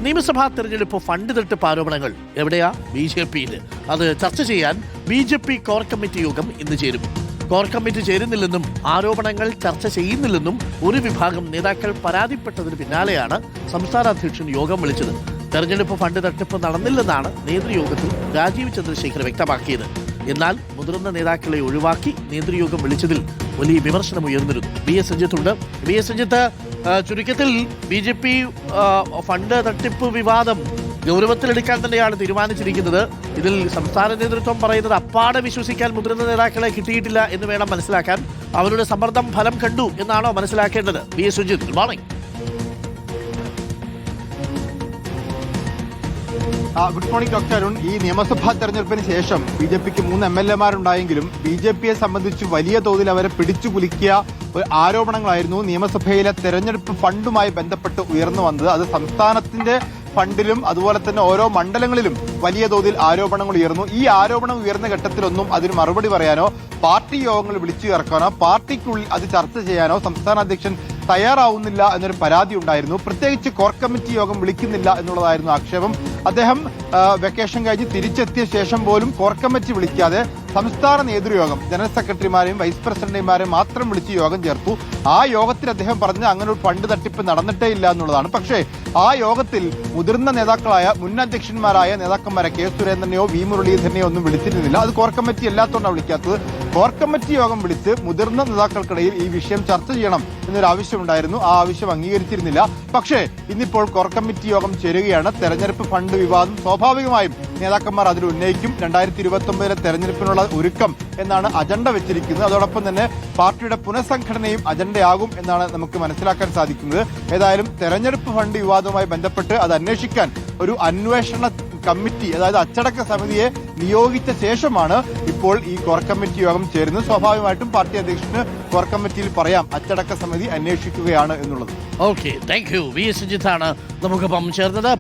നിയമസഭാ തെരഞ്ഞെടുപ്പ് ഫണ്ട് തട്ടിപ്പ് ആരോപണങ്ങൾ എവിടെയാ? BJP-യിൽ. അത് ചർച്ച ചെയ്യാൻ BJP കോർ കമ്മിറ്റി യോഗം ഇന്ന് ചേരും. കോർ കമ്മിറ്റി ചേരുന്നില്ലെന്നും ആരോപണങ്ങൾ ചർച്ച ചെയ്യുന്നില്ലെന്നും ഒരു വിഭാഗം നേതാക്കൾ പരാതിപ്പെട്ടതിന് പിന്നാലെയാണ് സംസ്ഥാന അധ്യക്ഷൻ യോഗം വിളിച്ചത്. തെരഞ്ഞെടുപ്പ് ഫണ്ട് തട്ടിപ്പ് നടന്നില്ലെന്നാണ് നേതൃയോഗത്തിൽ രാജീവ് ചന്ദ്രശേഖർ വ്യക്തമാക്കിയത്. എന്നാൽ മുതിർന്ന നേതാക്കളെ ഒഴിവാക്കി നേതൃയോഗം വിളിച്ചതിൽ വലിയ വിമർശനം ഉയർന്നിരുന്നു. VS രഞ്ജിത്തുണ്ട്. VS രഞ്ജിത്ത്, ചുരുക്കത്തിൽ BJP ഫണ്ട് തട്ടിപ്പ് വിവാദം ഗൗരവത്തിലെടുക്കാൻ തന്നെയാണ് തീരുമാനിച്ചിരിക്കുന്നത്. ഇതിൽ സംസ്ഥാന നേതൃത്വം പറയുന്നത് അപ്പാടെ വിശ്വസിക്കാൻ മുതിർന്ന നേതാക്കളെ കിട്ടിയിട്ടില്ല എന്ന് വേണം മനസ്സിലാക്കാൻ. അവരുടെ സമ്മർദ്ദം ഫലം കണ്ടു എന്നാണോ മനസ്സിലാക്കേണ്ടത്? VS Ranjith, good morning. Good morning doctor Arun. ഈ നിയമസഭാ തെരഞ്ഞെടുപ്പിന് ശേഷം BJP-ക്ക് 3 MLA-മാരുണ്ടായെങ്കിലും BJP-യെ സംബന്ധിച്ച് വലിയ തോതിൽ അവരെ പിടിച്ചു കുലുക്കിയ ആരോപണങ്ങളായിരുന്നു നിയമസഭയിലെ തെരഞ്ഞെടുപ്പ് ഫണ്ടുമായി ബന്ധപ്പെട്ട് ഉയർന്നു വന്നത്. അത് സംസ്ഥാനത്തിന്റെ ഫണ്ടിലും അതുപോലെ തന്നെ ഓരോ മണ്ഡലങ്ങളിലും വലിയ തോതിൽ ആരോപണങ്ങൾ ഉയർന്നു. ഈ ആരോപണം ഉയർന്ന ഘട്ടത്തിലൊന്നും അതിന് മറുപടി പറയാനോ പാർട്ടി യോഗങ്ങൾ വിളിച്ചു ചേർക്കാനോ പാർട്ടിക്കുള്ളിൽ അത് ചർച്ച ചെയ്യാനോ സംസ്ഥാന അധ്യക്ഷൻ തയ്യാറാവുന്നില്ല എന്നൊരു പരാതി ഉണ്ടായിരുന്നു. പ്രത്യേകിച്ച് കോർ കമ്മിറ്റി യോഗം വിളിക്കുന്നില്ല എന്നുള്ളതായിരുന്നു ആക്ഷേപം. അദ്ദേഹം വെക്കേഷൻ കഴിഞ്ഞ് തിരിച്ചെത്തിയ ശേഷം പോലും കോർ കമ്മിറ്റി വിളിക്കാതെ സംസ്ഥാന നേതൃയോഗം ജനറൽ സെക്രട്ടറിമാരെയും വൈസ് പ്രസിഡന്റുമാരെയും മാത്രം വിളിച്ച് യോഗം ചേർത്തു. ആ യോഗത്തിൽ അദ്ദേഹം പറഞ്ഞ അങ്ങനെ ഒരു ഫണ്ട് തട്ടിപ്പ് നടന്നിട്ടേ ഇല്ല എന്നുള്ളതാണ്. പക്ഷേ ആ യോഗത്തിൽ മുതിർന്ന നേതാക്കളായ മുൻ അധ്യക്ഷന്മാരായ നേതാക്കന്മാരെ K. സുരേന്ദ്രനെയോ V. മുരളീധരനെയോ ഒന്നും വിളിച്ചിരുന്നില്ല. അത് കോർ കമ്മിറ്റി എല്ലാത്തോണ്ടാണ് വിളിക്കാത്തത്. കോർ കമ്മിറ്റി യോഗം വിളിച്ച് മുതിർന്ന നേതാക്കൾക്കിടയിൽ ഈ വിഷയം ചർച്ച ചെയ്യണം എന്നൊരു ആവശ്യമുണ്ടായിരുന്നു. ആ ആവശ്യം അംഗീകരിച്ചിരുന്നില്ല. പക്ഷേ ഇന്നിപ്പോൾ കോർ കമ്മിറ്റി യോഗം ചേരുകയാണ്. തെരഞ്ഞെടുപ്പ് ഫണ്ട് വിവാദം സ്വാഭാവികമായും നേതാക്കന്മാർ അതിൽ ഉന്നയിക്കും. 2029 തെരഞ്ഞെടുപ്പിനുള്ള ഒരുക്കം എന്നാണ് അജണ്ട വെച്ചിരിക്കുന്നത്. അതോടൊപ്പം തന്നെ പാർട്ടിയുടെ പുനഃസംഘടനയും അജണ്ടയാകും എന്നാണ് നമുക്ക് മനസ്സിലാക്കാൻ സാധിക്കുന്നത്. ഏതായാലും തെരഞ്ഞെടുപ്പ് ഫണ്ട് വിവാദവുമായി ബന്ധപ്പെട്ട് അത് അന്വേഷിക്കാൻ ഒരു അന്വേഷണ കമ്മിറ്റി, അതായത് അച്ചടക്ക സമിതിയെ നിയോഗിച്ച ശേഷമാണ് ഇപ്പോൾ ഈ കോർ കമ്മിറ്റി യോഗം ചേരുന്നത്. സ്വാഭാവികമായിട്ടും പാർട്ടി അധ്യക്ഷന് കോർ കമ്മിറ്റിയിൽ പറയാം അച്ചടക്ക സമിതി അന്വേഷിക്കുകയാണ് എന്നുള്ളത്. Okay, thank you. VS രഞ്ജിത്താണ് നമുക്കൊപ്പം ചേർന്നത്.